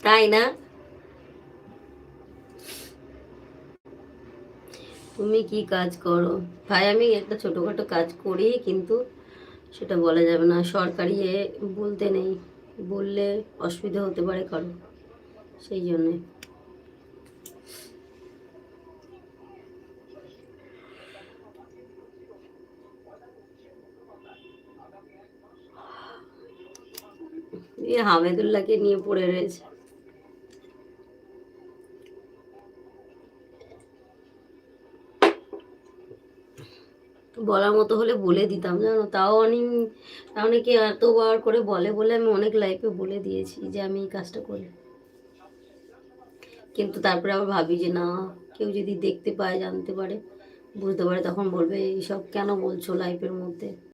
তাই না? তুমি কি কাজ করো? ভাই আমি একটা ছোটখাটো কাজ করি, কিন্তু সেটা বলা যাবে না, সরকারি বলতে নেই, বললে অসুবিধা হতে পারে কারো, সেই জন্যে। হামেদুল্লাহকে নিয়ে পড়ে রয়েছে। বলার মতো হলে বলে দিতাম জানো, তাও অনেক, অনেকে এতবার করে বলে বলে আমি অনেক লাইফে বলে দিয়েছি যে আমি এই কাজটা করি, কিন্তু তারপরে আবার ভাবি যে না, কেউ যদি দেখতে পায়, জানতে পারে, বুঝতে পারে, তখন বলবে এইসব কেন বলছো লাইফের মধ্যে।